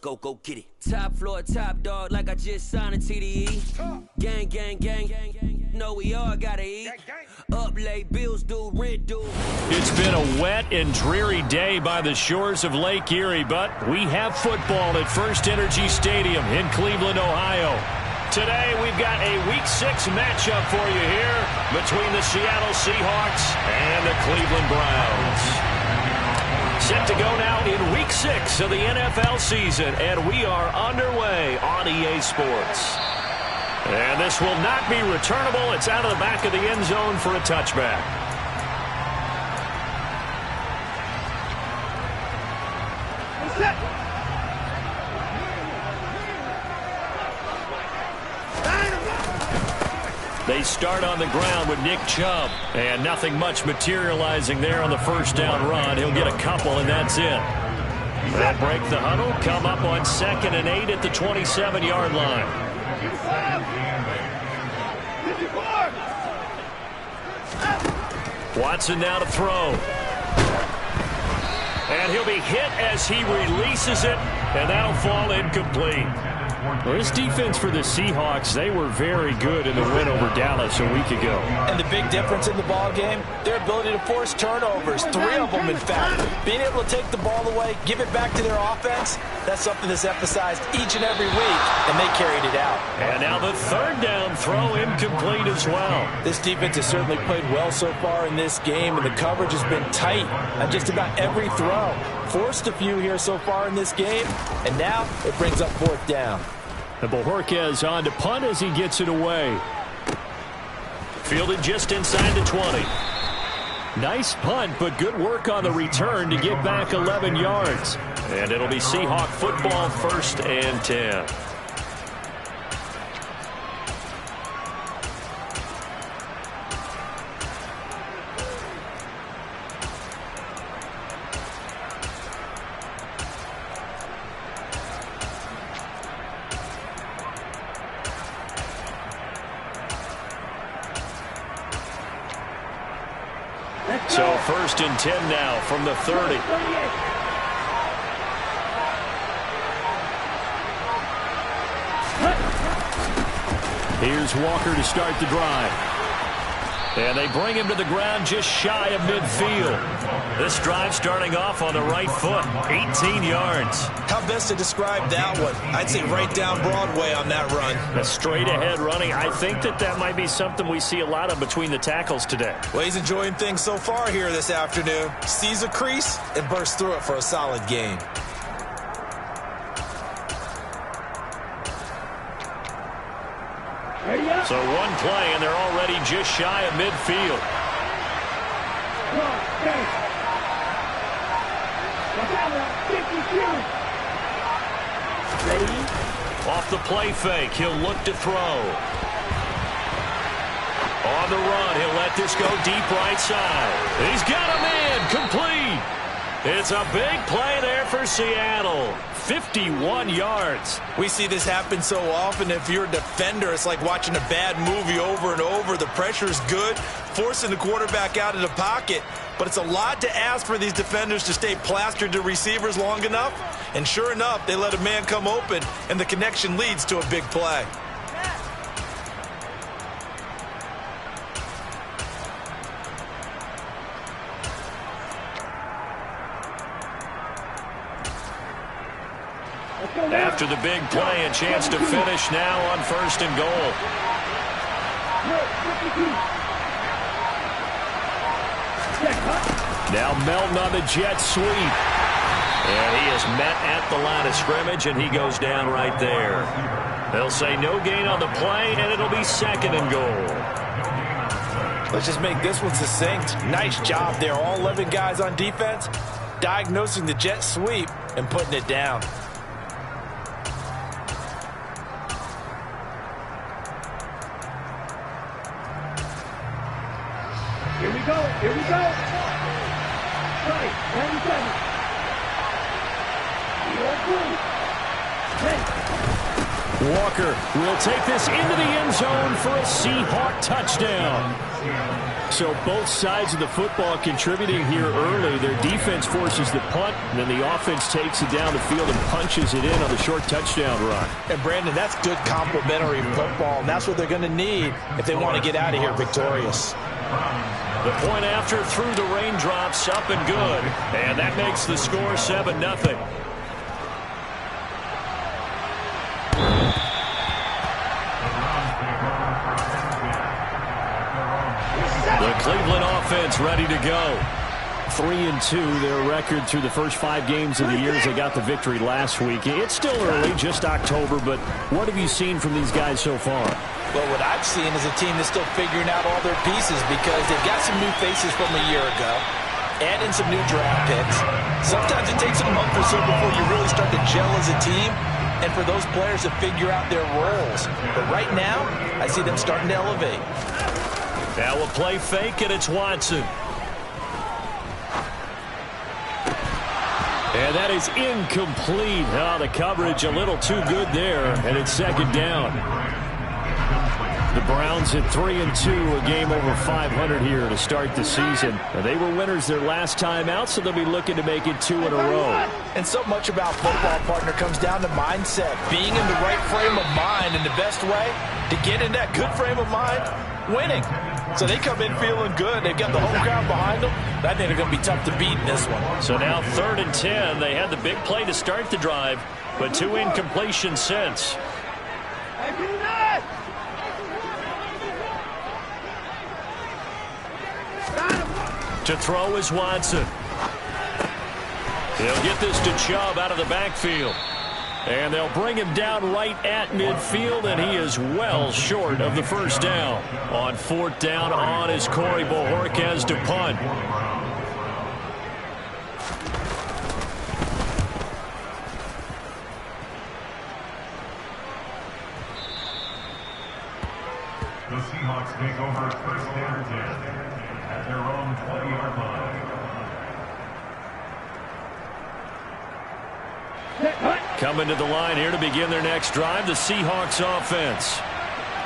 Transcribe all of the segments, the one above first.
go get it. Top floor, top dog, like I just signed a TDE. Gang, gang, gang, gang, gang. No, we all gotta eat. Up late, bills due, rent due. It's been a wet and dreary day by the shores of Lake Erie, but we have football at First Energy Stadium in Cleveland, Ohio. Today, we've got a Week 6 matchup for you here between the Seattle Seahawks and the Cleveland Browns. Set to go now in Week 6 of the NFL season, and we are underway on EA Sports. And this will not be returnable. It's out of the back of the end zone for a touchback. They start on the ground with Nick Chubb, and nothing much materializing there on the first down run. He'll get a couple, and that's it. They'll break the huddle, come up on 2nd and 8 at the 27-yard line. Watson now to throw. And he'll be hit as he releases it, and that'll fall incomplete. Well, this defense for the Seahawks, they were very good in the win over Dallas a week ago. And the big difference in the ball game, their ability to force turnovers, 3 of them in fact. Being able to take the ball away, give it back to their offense, that's something that's emphasized each and every week, and they carried it out. And now the 3rd down throw incomplete as well. This defense has certainly played well so far in this game, and the coverage has been tight on just about every throw. Forced a few here so far in this game, and now it brings up 4th down. And Bojorquez on to punt as he gets it away. Fielded just inside the 20. Nice punt, but good work on the return to get back 11 yards. And it'll be Seahawk football, 1st and 10. So 1st and 10 now from the 30. Here's Walker to start the drive. And they bring him to the ground just shy of midfield. This drive starting off on the right foot, 18 yards. How best to describe that one? I'd say right down Broadway on that run. A straight ahead running. I think that might be something we see a lot of between the tackles today. Well, he's enjoying things so far here this afternoon. Sees a crease and bursts through it for a solid gain. So one play, and they're already just shy of midfield. Off the play fake, he'll look to throw. On the run, he'll let this go deep right side. He's got a man, complete. It's a big play there for Seattle. 51 yards. We see this happen so often. If you're a defender, it's like watching a bad movie over and over. The pressure is good, forcing the quarterback out of the pocket. But it's a lot to ask for these defenders to stay plastered to receivers long enough. And sure enough, they let a man come open, and the connection leads to a big play. After the big play, a chance to finish now on 1st and goal. Now Melton on the jet sweep. And he is met at the line of scrimmage, and he goes down right there. They'll say no gain on the play, and it'll be 2nd and goal. Let's just make this one succinct. Nice job there. All 11 guys on defense diagnosing the jet sweep and putting it down. Here we go. Here we go. Right, 97. 10. Walker will take this into the end zone for a Seahawk touchdown. So both sides of the football contributing here early. Their defense forces the punt, and then the offense takes it down the field and punches it in on the short touchdown run. And, Brandon, that's good complementary football, and that's what they're going to need if they want to get out of here victorious. The point after through the raindrops, up and good. And that makes the score 7-0. The Cleveland offense ready to go. 3-2, their record through the first 5 games of the year as they got the victory last week. It's still early, just October, but what have you seen from these guys so far? Well, what I've seen is a team that's still figuring out all their pieces because they've got some new faces from a year ago, add in some new draft picks. Sometimes it takes a month or so before you really start to gel as a team and for those players to figure out their roles. But right now, I see them starting to elevate. Now we'll play fake, and it's Watson. And that is incomplete. Oh, the coverage a little too good there, and it's second down. The Browns at 3-2, a game over 500 here to start the season. They were winners their last time out, so they'll be looking to make it 2 in a row. And so much about football, partner, comes down to mindset. Being in the right frame of mind, and the best way to get in that good frame of mind, winning. So they come in feeling good. They've got the home crowd behind them. I think they're going to be tough to beat in this one. So now 3rd and 10. They had the big play to start the drive, but 2 incompletions since. To throw is Watson. He'll get this to Chubb out of the backfield. And they'll bring him down right at midfield, and he is well short of the first down. On 4th down, on is Corey Bojorquez to punt. The Seahawks take over first and 10 at their own 20-yard line. Coming to the line here to begin their next drive, the Seahawks offense.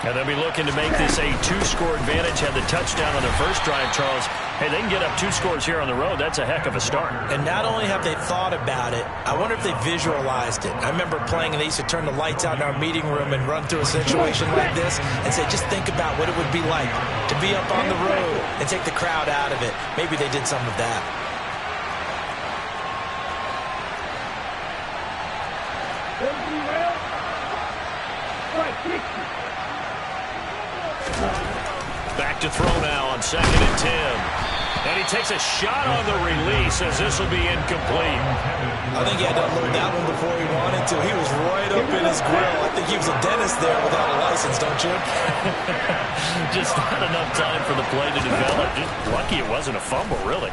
And they'll be looking to make this a 2-score advantage. Had the touchdown on their first drive, Charles. Hey, they can get up 2 scores here on the road. That's a heck of a start. And not only have they thought about it, I wonder if they visualized it. I remember playing, and they used to turn the lights out in our meeting room and run through a situation like this and say, just think about what it would be like to be up on the road and take the crowd out of it. Maybe they did some of that. Back to throw now on 2nd and 10. And he takes a shot on the release as this will be incomplete. I think he had to unload that one before he wanted to. He was right up in his grill. I think he was a dentist there without a license, don't you? Just not enough time for the play to develop. Just lucky it wasn't a fumble, really.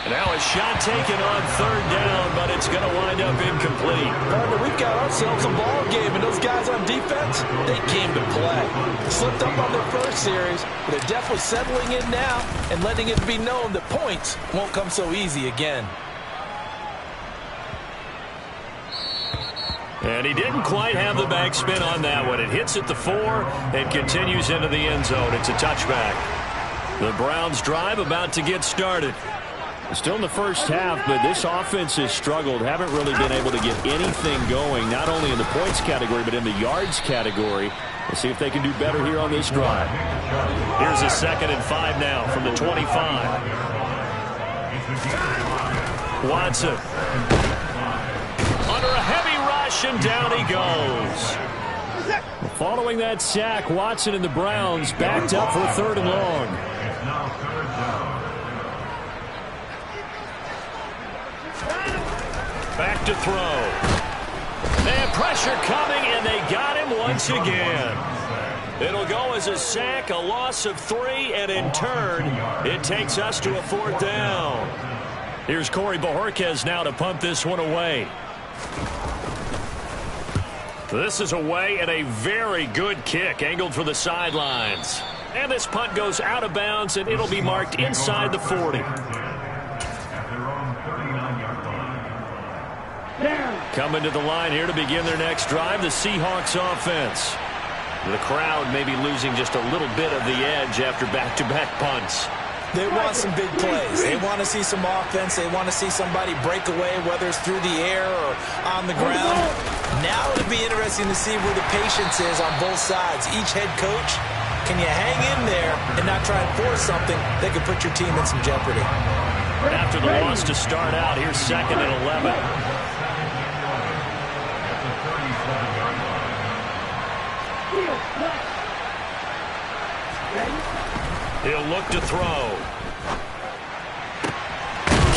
Now a shot taken on 3rd down, but it's going to wind up incomplete. Partner, we've got ourselves a ball game, and those guys on defense, they came to play. Slipped up on their first series, but they're definitely settling in now and letting it be known that points won't come so easy again. And he didn't quite have the backspin on that one. It hits at the 4 and continues into the end zone. It's a touchback. The Browns drive about to get started. Still in the first half, but this offense has struggled. Haven't really been able to get anything going, not only in the points category, but in the yards category. We'll see if they can do better here on this drive. Here's a 2nd and 5 now from the 25. Watson. Under a heavy rush, and down he goes. Following that sack, Watson and the Browns backed up for 3rd and long. Back to throw. They have pressure coming, and they got him once again. It'll go as a sack, a loss of 3, and in turn, it takes us to a 4th down. Here's Corey Bojorquez now to punt this one away. This is away, and a very good kick angled for the sidelines. And this punt goes out of bounds, and it'll be marked inside the 40. Down. Coming to the line here to begin their next drive, the Seahawks offense. The crowd may be losing just a little bit of the edge after back-to-back punts. They want some big plays. They want to see some offense. They want to see somebody break away, whether it's through the air or on the ground. Now it'll be interesting to see where the patience is on both sides. Each head coach, can you hang in there and not try and force something that could put your team in some jeopardy? After the loss to start out, here's 2nd and 11. He'll look to throw.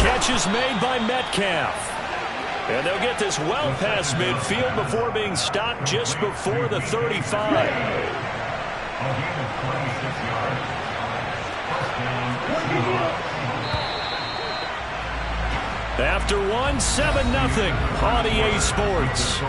Catch is made by Metcalf. And they'll get this well past midfield before being stopped just before the 35. After one, 7-0 on EA Sports.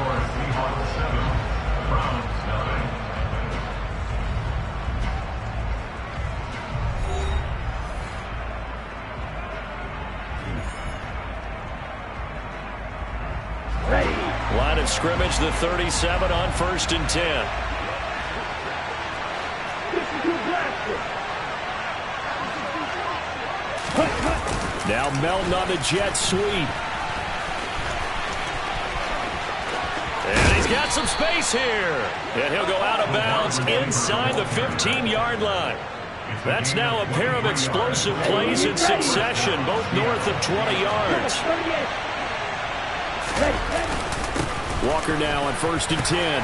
Line of scrimmage, the 37 on 1st and 10. Now Melton on the jet sweep. And he's got some space here. And he'll go out of bounds inside the 15-yard line. That's now a pair of explosive plays in succession, both north of 20 yards. Walker now on 1st and 10.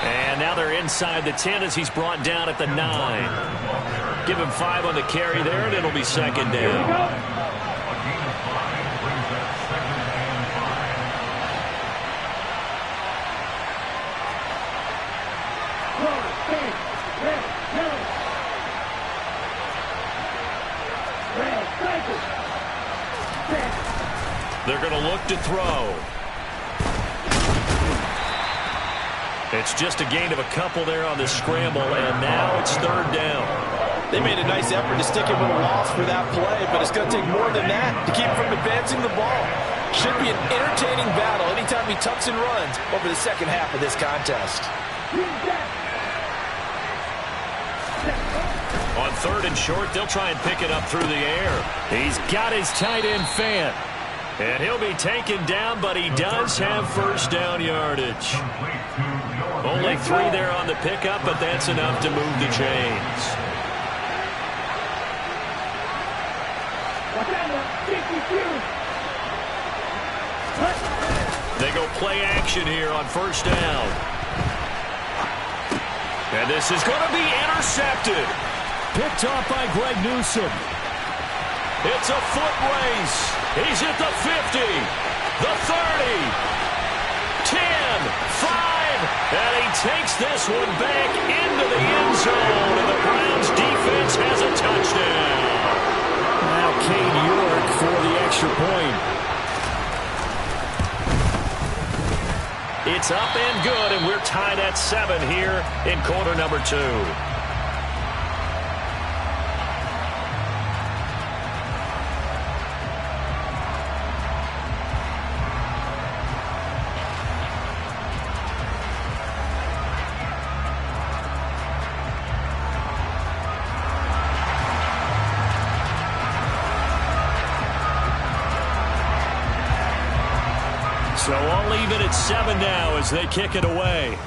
And now they're inside the 10 as he's brought down at the 9. Give him 5 on the carry there, and it'll be 2nd down. They're going to look to throw. It's just a gain of a couple there on the scramble, and now it's 3rd down. They made a nice effort to stick him with a loss for that play, but it's going to take more than that to keep him from advancing the ball. Should be an entertaining battle anytime he tucks and runs over the second half of this contest. On 3rd and short, they'll try and pick it up through the air. He's got his tight end Fant. And he'll be taken down, but he does have 1st down yardage. Only 3 there on the pickup, but that's enough to move the chains. They go play action here on 1st down. And this is going to be intercepted. Picked off by Greg Newsom. It's a foot race. He's at the 50, the 30, 10, 5, and he takes this one back into the end zone, and the Browns defense has a touchdown. Now Cade York for the extra point. It's up and good, and we're tied at 7 here in quarter number 2. So all even at 7 now as they kick it away.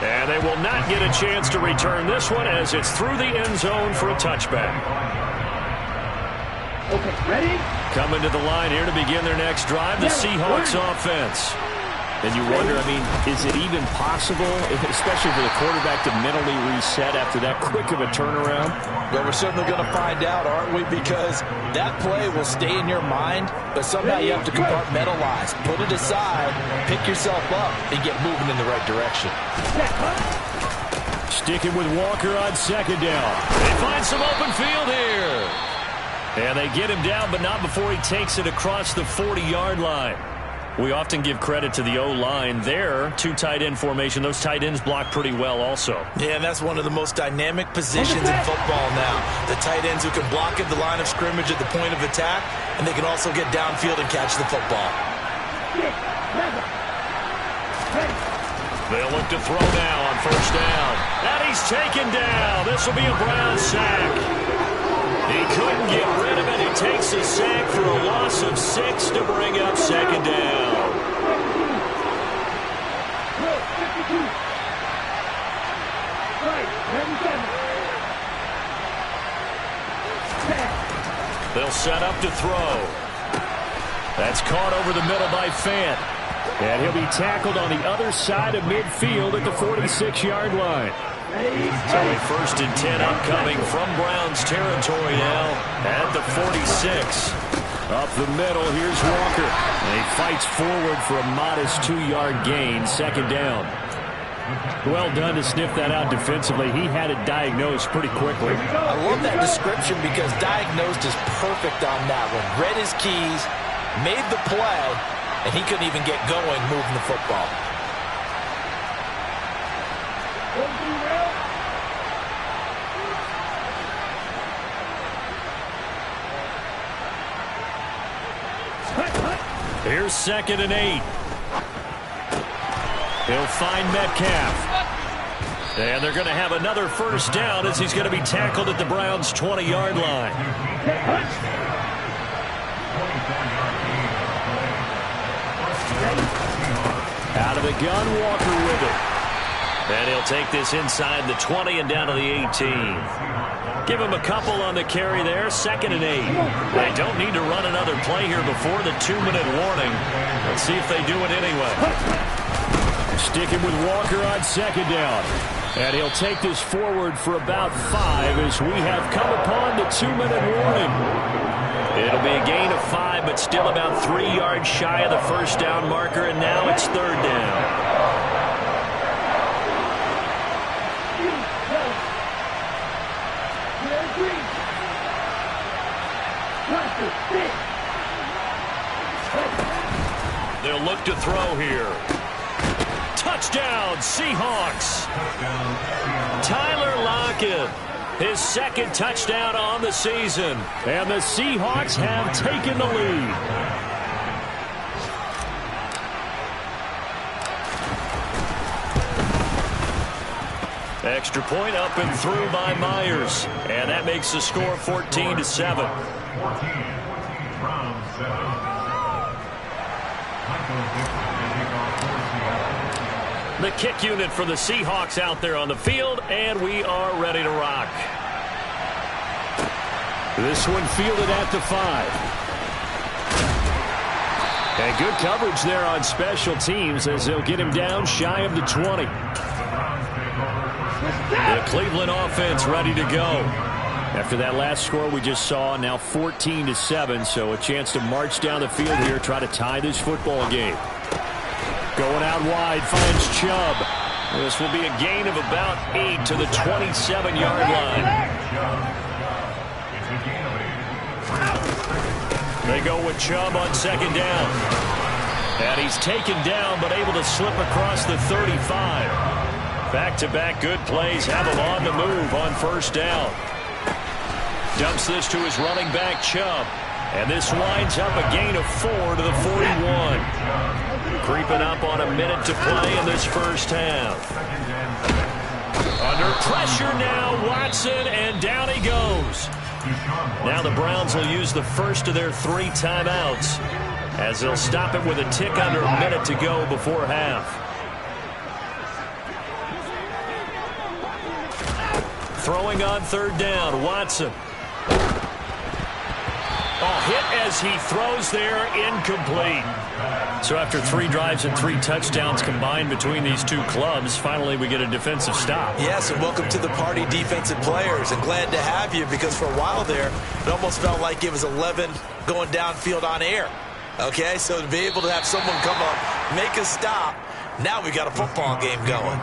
And they will not get a chance to return this one as it's through the end zone for a touchback. Okay, ready? Coming to the line here to begin their next drive, the Seahawks offense. And you wonder, I mean, is it even possible, especially for the quarterback, to mentally reset after that quick of a turnaround? Well, we're certainly going to find out, aren't we? Because that play will stay in your mind, but somehow you have to compartmentalize. Put it aside, pick yourself up, and get moving in the right direction. Sticking with Walker on 2nd down. They find some open field here. And they get him down, but not before he takes it across the 40-yard line. We often give credit to the O-line. There, two tight end formation. Those tight ends block pretty well also. Yeah, and that's one of the most dynamic positions in football now. The tight ends who can block at the line of scrimmage at the point of attack, and they can also get downfield and catch the football. They'll look to throw now on first down. And he's taken down. This will be a Brown sack. He couldn't get rid of it. He takes a sack for a loss of 6 to bring up second down. They'll set up to throw. That's caught over the middle by Fant. And he'll be tackled on the other side of midfield at the 46-yard line. So a 1st and 10 upcoming from Browns territory now at the 46. Up the middle, here's Walker. And he fights forward for a modest 2-yard gain, second down. Well done to sniff that out defensively. He had it diagnosed pretty quickly. I love that description because diagnosed is perfect on that one. Read his keys, made the play, and he couldn't even get going moving the football. Here's 2nd and 8. He'll find Metcalf. And they're going to have another first down as he's going to be tackled at the Browns' 20-yard line. Out of the gun, Walker with it. And he'll take this inside the 20 and down to the 18. Give him a couple on the carry there. 2nd and 8. They don't need to run another play here before the 2-minute warning. Let's see if they do it anyway. Sticking with Walker on 2nd down. And he'll take this forward for about 5 as we have come upon the 2-minute warning. It'll be a gain of 5, but still about 3 yards shy of the first down marker, and now it's 3rd down. They'll look to throw here. Touchdown, Seahawks. Tyler Lockett, his 2nd touchdown on the season. And the Seahawks have taken the lead. Extra point up and through by Myers. And that makes the score 14-7. The kick unit for the Seahawks out there on the field, and we are ready to rock. This one fielded at the 5. And good coverage there on special teams as they'll get him down shy of the 20. The Cleveland offense ready to go. After that last score we just saw, now 14-7, so a chance to march down the field here, try to tie this football game. Going out wide, finds Chubb. This will be a gain of about 8 to the 27-yard line. They go with Chubb on 2nd down. And he's taken down, but able to slip across the 35. Back-to-back good plays have him on the move on first down. Dumps this to his running back, Chubb. And this winds up a gain of 4 to the 41. Creeping up on a minute to play in this first half. Under pressure now, Watson, and down he goes. Now the Browns will use the first of their 3 timeouts as they'll stop it with a tick under a minute to go before half. Throwing on 3rd down, Watson. Hit as he throws there, incomplete. So after 3 drives and 3 touchdowns combined between these two clubs, finally we get a defensive stop. Yes, and welcome to the party, defensive players, and glad to have you because for a while there, it almost felt like it was 11 going downfield on air. Okay, so to be able to have someone come up, make a stop, now we got a football game going.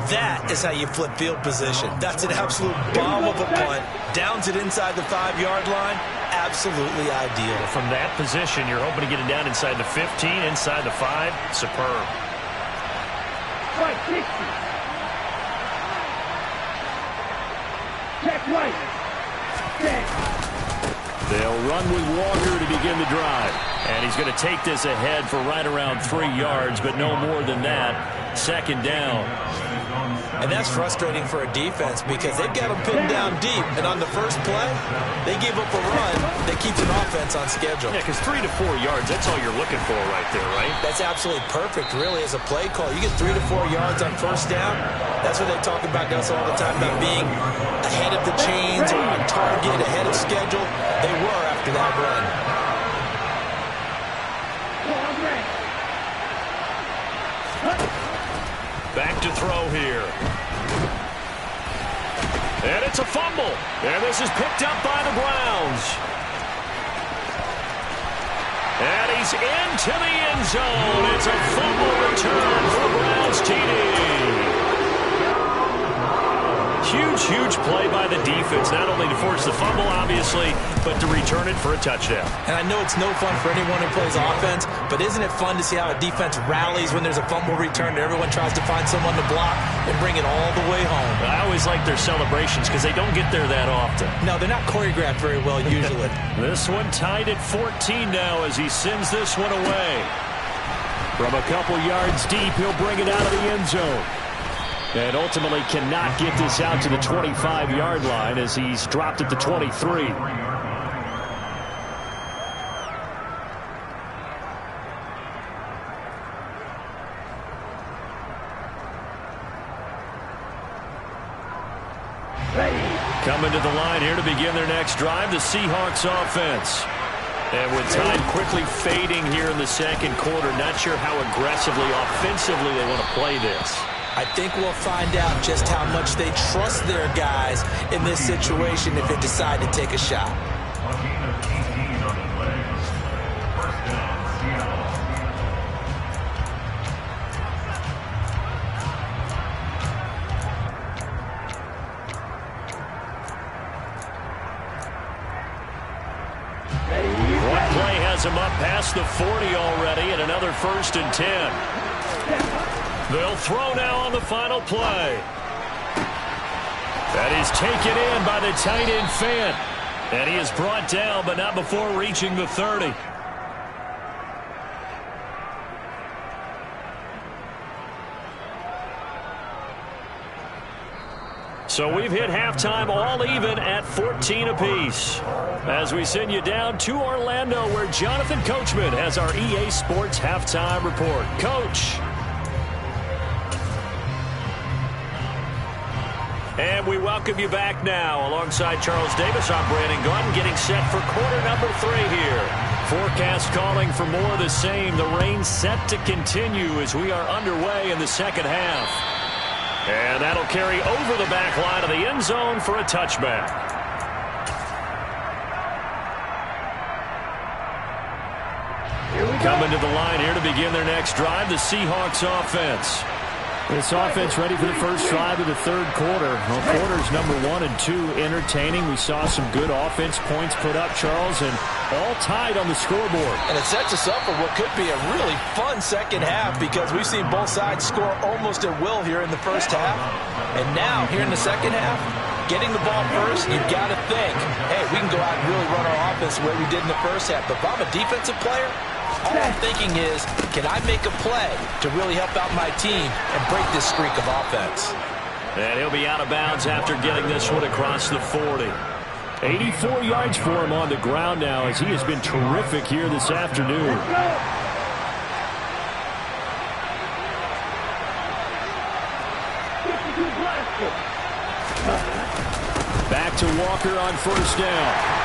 That is how you flip field position. That's an absolute bomb of a punt. Downs it inside the 5-yard line. absolutely ideal. From that position, you're hoping to get it down inside the 15, inside the 5. Superb. Right, 60. Check right. Check. They'll run with Walker to begin the drive. And he's going to take this ahead for right around 3 yards, but no more than that. Second down. And that's frustrating for a defense because they've got them pinned down deep. And on the first play, they gave up a run that keeps an offense on schedule. Yeah, because 3 to 4 yards, that's all you're looking for right there, right? That's absolutely perfect, really, as a play call. You get 3 to 4 yards on first down. That's what they talk about, Gus, all the time, about being ahead of the chains or on target, ahead of schedule. They were after that run. Back to throw here. And it's a fumble. And this is picked up by the Browns. And he's into the end zone. It's a fumble return for Browns TD. Huge play by the defense, not only to force the fumble, obviously, but to return it for a touchdown. And I know it's no fun for anyone who plays offense, but isn't it fun to see how a defense rallies when there's a fumble return and everyone tries to find someone to block and bring it all the way home? I always like their celebrations because they don't get there that often. No, they're not choreographed very well usually. This one tied at 14 now as he sends this one away. From a couple yards deep, he'll bring it out of the end zone. And ultimately cannot get this out to the 25-yard line as he's dropped at the 23. Coming to the line here to begin their next drive, the Seahawks offense. And with time quickly fading here in the second quarter, not sure how aggressively, offensively they want to play this. I think we'll find out just how much they trust their guys in this situation if they decide to take a shot. A gain of 18 on the play. First down, Seattle. One play has him up past the 40 already, and another 1st and 10. They'll throw now on the final play. That is taken in by the tight end Fant. And he is brought down, but not before reaching the 30. So we've hit halftime all even at 14 apiece. As we send you down to Orlando, where Jonathan Coachman has our EA Sports halftime report. Coach. And we welcome you back now. Alongside Charles Davis, I'm Brandon Gunn, getting set for quarter number 3 here. Forecast calling for more of the same. The rain set to continue as we are underway in the second half. And that'll carry over the back line of the end zone for a touchback. Coming to the line here to begin their next drive, the Seahawks offense. This offense ready for the first drive of the third quarter. Well, quarters number 1 and 2 entertaining. We saw some good offense points put up, Charles, and all tied on the scoreboard. And it sets us up for what could be a really fun second half because we've seen both sides score almost at will here in the first half. And now, here in the second half, getting the ball first, you've got to think, hey, we can go out and really run our offense the way we did in the first half. But if I'm a defensive player, all I'm thinking is, can I make a play to really help out my team and break this streak of offense? And he'll be out of bounds after getting this one across the 40. 84 yards for him on the ground now as he has been terrific here this afternoon. Back to Walker on first down.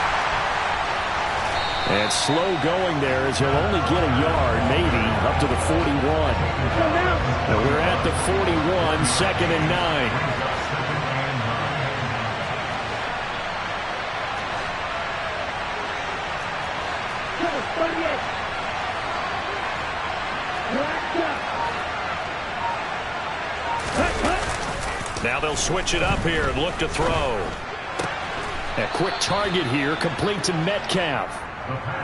And slow going there as he'll only get a yard, maybe, up to the 41. And we're at the 41, 2nd and 9. Now they'll switch it up here and look to throw. A quick target here, complete to Metcalf.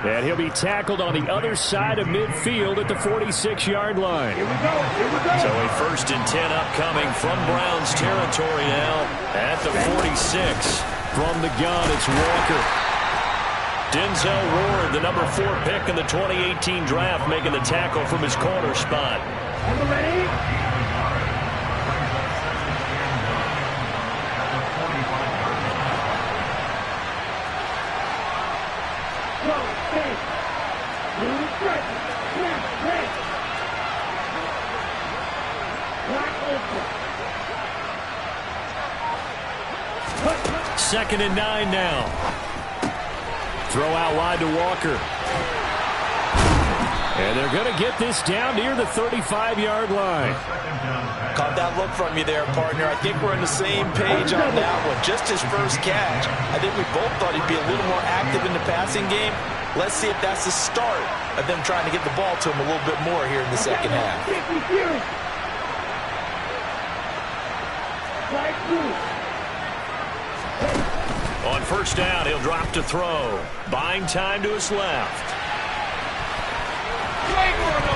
And he'll be tackled on the other side of midfield at the 46-yard line. Here we go. Here we go. So a 1st and 10 upcoming from Browns territory now at the 46. From the gun, it's Walker. Denzel Ward, the number 4 pick in the 2018 draft, making the tackle from his corner spot. On the ready. Second and 9 now. Throw out wide to Walker. And they're going to get this down near the 35-yard line. Caught that look from you there, partner. I think we're on the same page on that one. Just his first catch. I think we both thought he'd be a little more active in the passing game. Let's see if that's the start of them trying to get the ball to him a little bit more here in the second half. On first down, he'll drop to throw. Buying time to his left.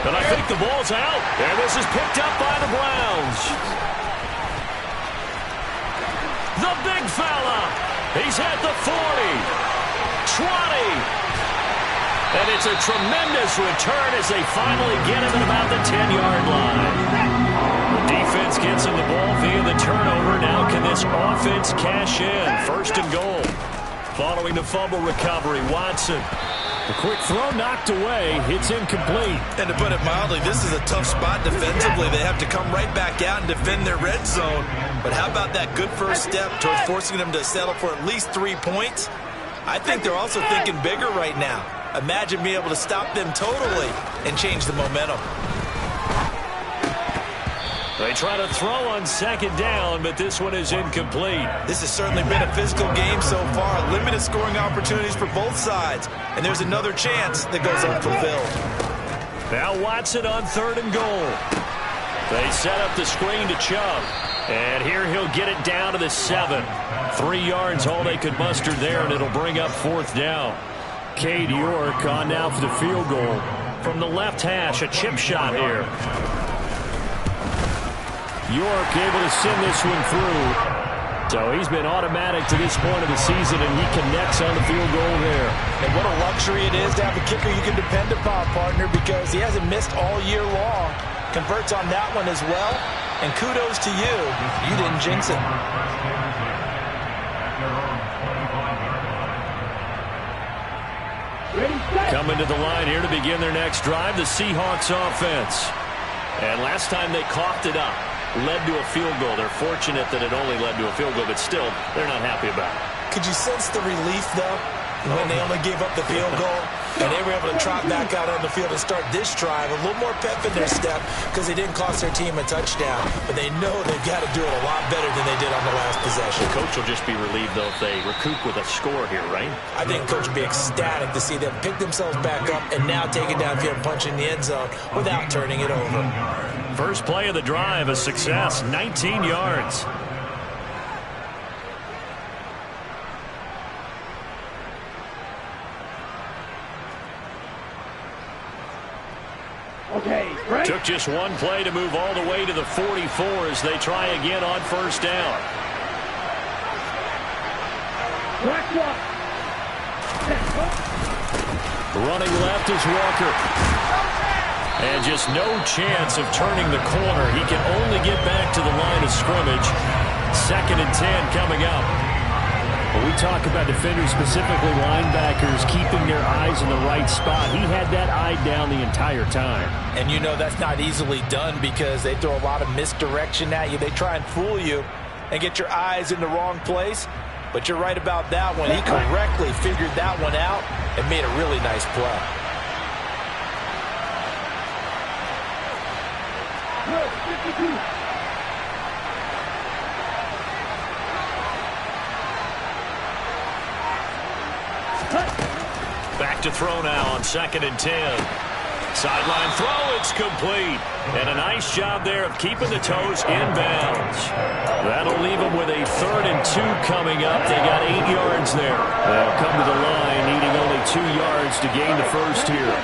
And I think the ball's out. And this is picked up by the Browns. The big fella. He's at the 40. 20. And it's a tremendous return as they finally get him at about the 10-yard line. The defense gets him the ball via the turnover. Now can this offense cash in? 1st and goal. Following the fumble recovery, Watson. The quick throw knocked away. It's incomplete. And to put it mildly, this is a tough spot defensively. They have to come right back out and defend their red zone. But how about that good first step towards forcing them to settle for at least 3 points? I think they're also thinking bigger right now. Imagine being able to stop them totally and change the momentum. They try to throw on 2nd down, but this one is incomplete. This has certainly been a physical game so far. Limited scoring opportunities for both sides. And there's another chance that goes unfulfilled. Now Watson on 3rd and goal. They set up the screen to Chubb. And here he'll get it down to the 7. 3 yards all they could muster there, and it'll bring up 4th down. Cade York on now for the field goal. From the left hash, a chip shot here. York able to send this one through. So he's been automatic to this point of the season, and he connects on the field goal there. And what a luxury it is to have a kicker you can depend upon, partner, because he hasn't missed all year long. Converts on that one as well. And kudos to you. You didn't jinx it. Coming to the line here to begin their next drive, the Seahawks offense. And last time they coughed it up, led to a field goal. They're fortunate that it only led to a field goal, but still, they're not happy about it. Could you sense the relief, though, when they only gave up the field goal and they were able to trot back out on the field and start this drive? A little more pep in their step because they didn't cost their team a touchdown, but they know they've got to do it a lot better than they did on the last possession. The coach will just be relieved, though, if they recoup with a score here, right? I think coach will be ecstatic to see them pick themselves back up and now take it downfield and punch in the end zone without turning it over. First play of the drive, a success, 19 yards. Okay, right. Took just one play to move all the way to the 44 as they try again on first down. Running left is Walker. And just no chance of turning the corner. He can only get back to the line of scrimmage. 2nd and 10 coming up. When we talk about defenders, specifically linebackers, keeping their eyes in the right spot, he had that eye down the entire time. And you know that's not easily done because they throw a lot of misdirection at you. They try and fool you and get your eyes in the wrong place. But you're right about that one. He correctly figured that one out and made a really nice play. Back to throw now on 2nd and 10. Sideline throw, it's complete. And a nice job there of keeping the toes in bounds. That'll leave them with a 3rd and 2 coming up. They got 8 yards there. They'll come to the line needing only 2 yards to gain the first here.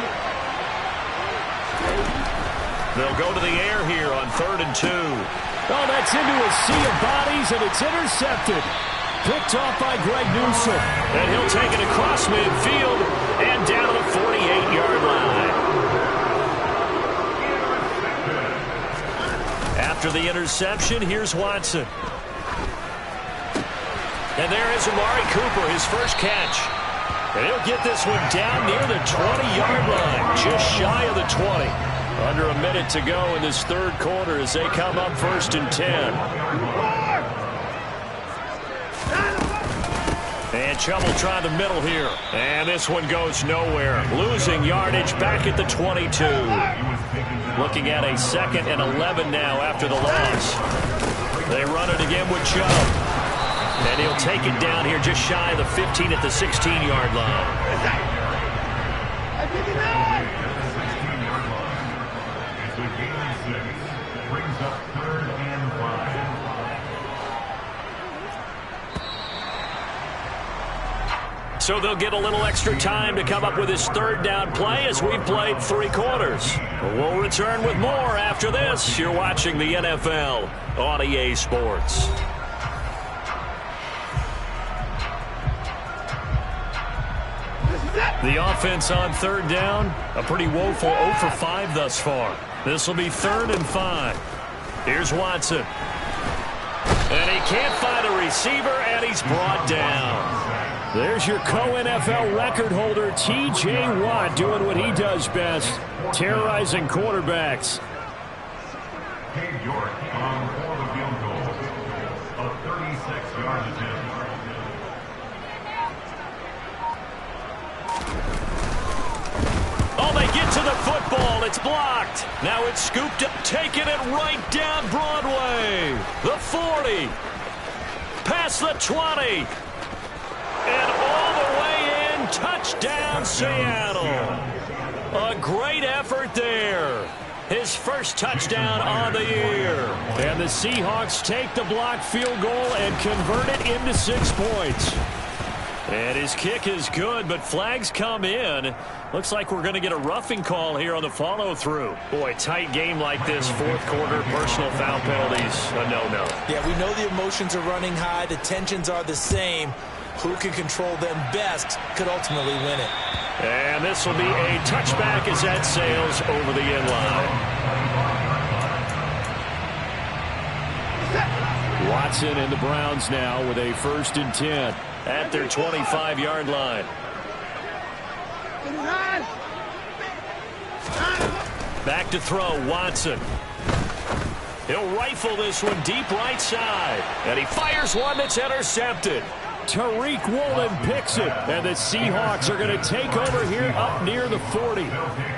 They'll go to the air here on 3rd and 2. Oh, that's into a sea of bodies, and it's intercepted. Picked off by Greg Newsome. And he'll take it across midfield and down to the 48-yard line. After the interception, here's Watson. And there is Amari Cooper, his first catch. And he'll get this one down near the 20-yard line, just shy of the 20. Under a minute to go in this 3rd quarter as they come up 1st and 10. And trouble trying the middle here. And this one goes nowhere. Losing yardage back at the 22. Looking at a 2nd and 11 now after the loss. They run it again with Chubb. And he'll take it down here just shy of the 15 at the 16-yard line. Brings up 3rd and 5. So they'll get a little extra time to come up with his 3rd down play as we've played 3 quarters. We'll return with more after this. You're watching the NFL on EA Sports. The offense on 3rd down, a pretty woeful 0 for 5 thus far. This will be 3rd and 5. Here's Watson. And he can't find a receiver, and he's brought down. There's your co-NFL record holder, T.J. Watt, doing what he does best, terrorizing quarterbacks. Cade York on for the field goal. A 36-yard attempt. Oh, they get to the football. It's blocked. Now it's scooped up, taking it right down Broadway. The 40. Past the 20. And all the way in. Touchdown, Seattle. A great effort there. His first touchdown on the year. And the Seahawks take the blocked field goal and convert it into 6 points. And his kick is good, but flags come in. Looks like we're going to get a roughing call here on the follow-through. Boy, tight game like this, 4th quarter, personal foul penalties, a no-no. Yeah, we know the emotions are running high. The tensions are the same. Who can control them best could ultimately win it. And this will be a touchback as that sails over the end line. Watson and the Browns now with a 1st and 10. At their 25-yard line. Back to throw, Watson. He'll rifle this one deep right side. And he fires one that's intercepted. Tariq Woolen picks it, and the Seahawks are going to take over here up near the 40.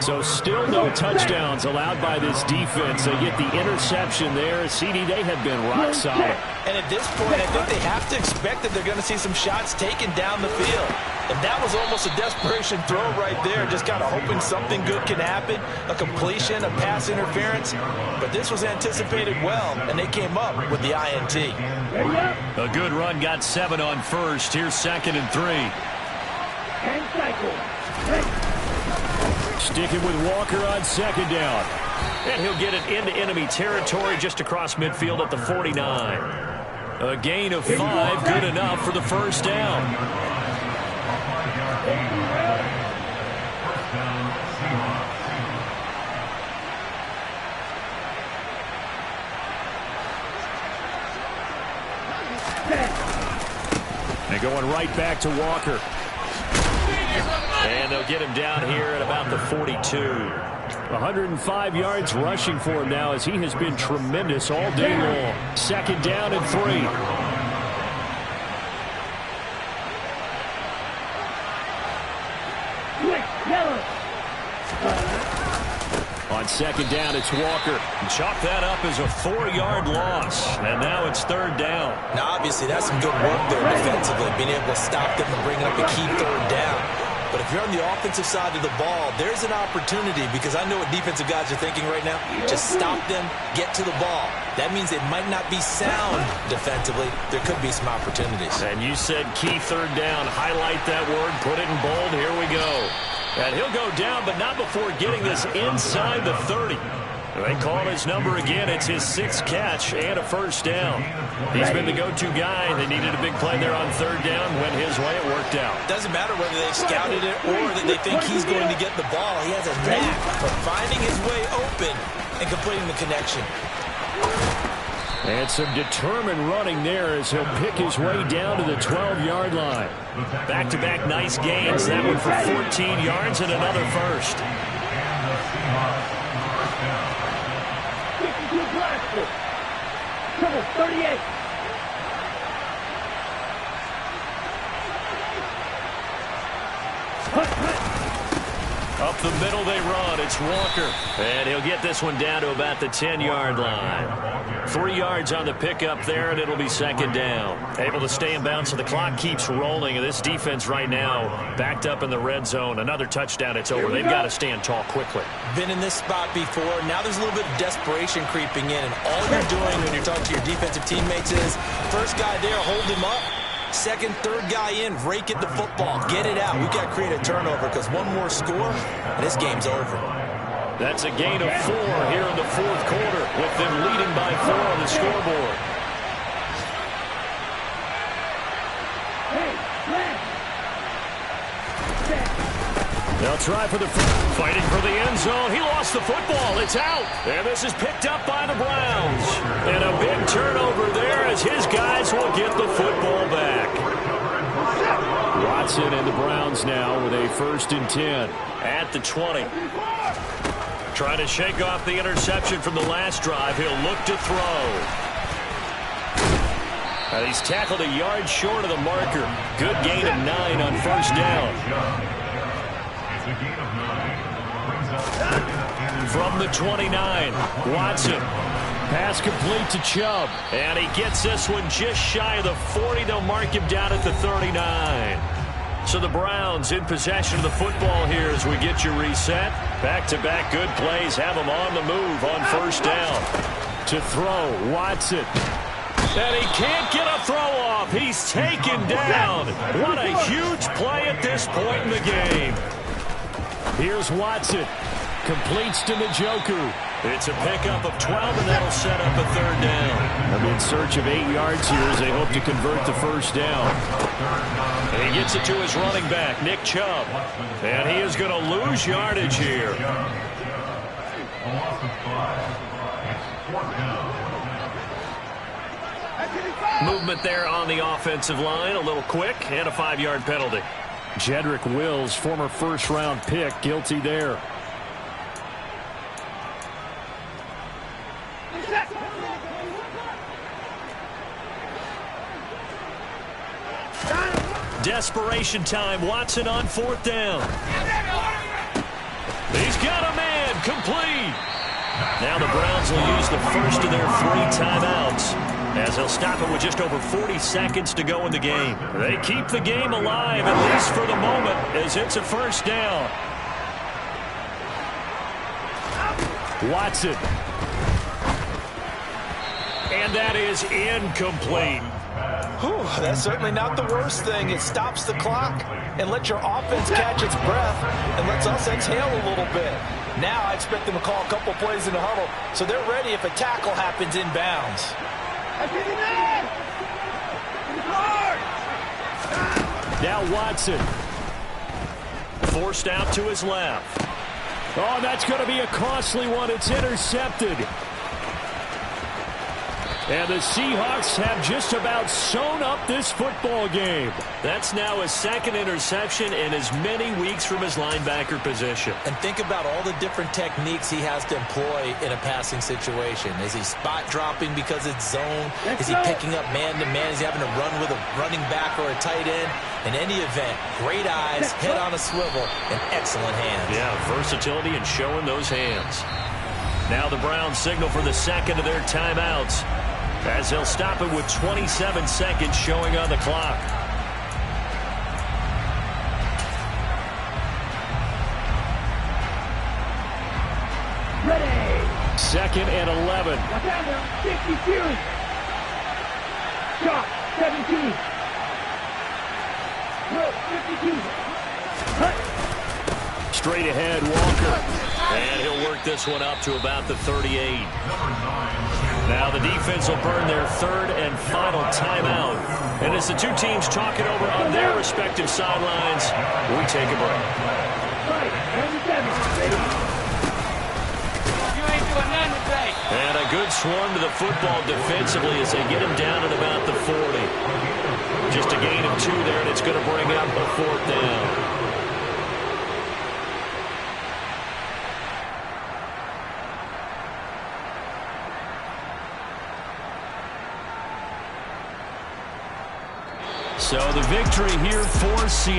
So still no touchdowns allowed by this defense. They get the interception there. CD, they have been rock solid. And at this point, I think they have to expect that they're going to see some shots taken down the field. And that was almost a desperation throw right there, just kind of hoping something good can happen, a completion, a pass interference. But this was anticipated well, and they came up with the INT. A good run, got 7 on first. Here's 2nd and 3. Sticking with Walker on 2nd down. And he'll get it into enemy territory just across midfield at the 49. A gain of 5, good enough for the 1st down. And going right back to Walker. And they'll get him down here at about the 42. 105 yards rushing for him now as he has been tremendous all day long. 2nd down and 3. On 2nd down, it's Walker. Chalk that up as a 4-yard loss. And now it's 3rd down. Now, obviously, that's some good work there defensively, being able to stop them and bring up a key 3rd down. But if if you're on the offensive side of the ball, there's an opportunity, because I know what defensive guys are thinking right now. Just stop them, get to the ball. That means it might not be sound defensively. There could be some opportunities. And you said key third down. Highlight that word. Put it in bold. Here we go. And he'll go down, but not before getting this inside the 30. They call his number again. It's his 6th catch and a first down. He's been the go-to guy. They needed a big play there on third down. Went his way. It worked out. Doesn't matter whether they scouted it or that they think he's going to get the ball. He has a knack for finding his way open and completing the connection. And some determined running there as he'll pick his way down to the 12-yard line. Back-to-back nice gains. That one for 14 yards and another first. Triple 38. Up the middle they run. It's Walker. And he'll get this one down to about the 10-yard line. 3 yards on the pickup there, and it'll be second down. Able to stay in bounds, so the clock keeps rolling. And this defense right now backed up in the red zone. Another touchdown, it's over. They've got to stand tall quickly. Been in this spot before. Now there's a little bit of desperation creeping in. And all you're doing when you're talking to your defensive teammates is, first guy there, hold him up. Second, third guy in, rake at the football. Get it out. We've got to create a turnover, because one more score, and this game's over. That's a gain of 4 here in the fourth quarter, with them leading by 4 on the scoreboard. They'll try for the fighting for the end zone. He lost the football. It's out. And this is picked up by the Browns. And a big turnover there as his guys will get the football back. Watson and the Browns now with a 1st and 10. At the 20. Trying to shake off the interception from the last drive. He'll look to throw. And he's tackled a yard short of the marker. Good gain of 9 on first down. From the 29, Watson. Pass complete to Chubb. And he gets this one just shy of the 40. They'll mark him down at the 39. So the Browns in possession of the football here as we get you reset. Back-to-back good plays have them on the move on first down. To throw, Watson. And he can't get a throw off. He's taken down. What a huge play at this point in the game. Here's Watson. Completes to Njoku. It's a pickup of 12, and that'll set up a third down. I'm in search of 8 yards here as they hope to convert the first down. And he gets it to his running back, Nick Chubb. And he is going to lose yardage here. Movement there on the offensive line, a little quick, and a 5-yard penalty. Jedrick Wills, former first-round pick, guilty there. Desperation time. Watson on 4th down. He's got a man. Complete. Now the Browns will use the first of their 3 timeouts, as they'll stop it with just over 40 seconds to go in the game. They keep the game alive, at least for the moment, as it's a first down. Watson. And that is incomplete. Whew, that's certainly not the worst thing. It stops the clock and lets your offense catch its breath and lets us exhale a little bit. Now I expect them to call a couple plays in the huddle so they're ready if a tackle happens inbounds. Now Watson. Forced out to his left. Oh, that's going to be a costly one. It's intercepted. And the Seahawks have just about sewn up this football game. That's now his 2nd interception in as many weeks from his linebacker position. And think about all the different techniques he has to employ in a passing situation. Is he spot dropping because it's zone? Is he picking up man-to-man? Is he having to run with a running back or a tight end? In any event, great eyes, head on a swivel, and excellent hands. Yeah, versatility and showing those hands. Now the Browns signal for the 2nd of their timeouts, as they'll stop it with 27 seconds showing on the clock. 2nd and 11. Watch out now. 52. Shot. 17. Look, 52. Straight ahead, Walker. And he'll work this one up to about the 38. Now the defense will burn their 3rd and final timeout. And as the two teams talk it over on their respective sidelines, we take a break. Right. 97. You ain't doing nothing today. And a good swarm to the football defensively as they get him down at about the 40. Just a gain of 2 there, and it's going to bring up a 4th down. So the victory here for Seattle.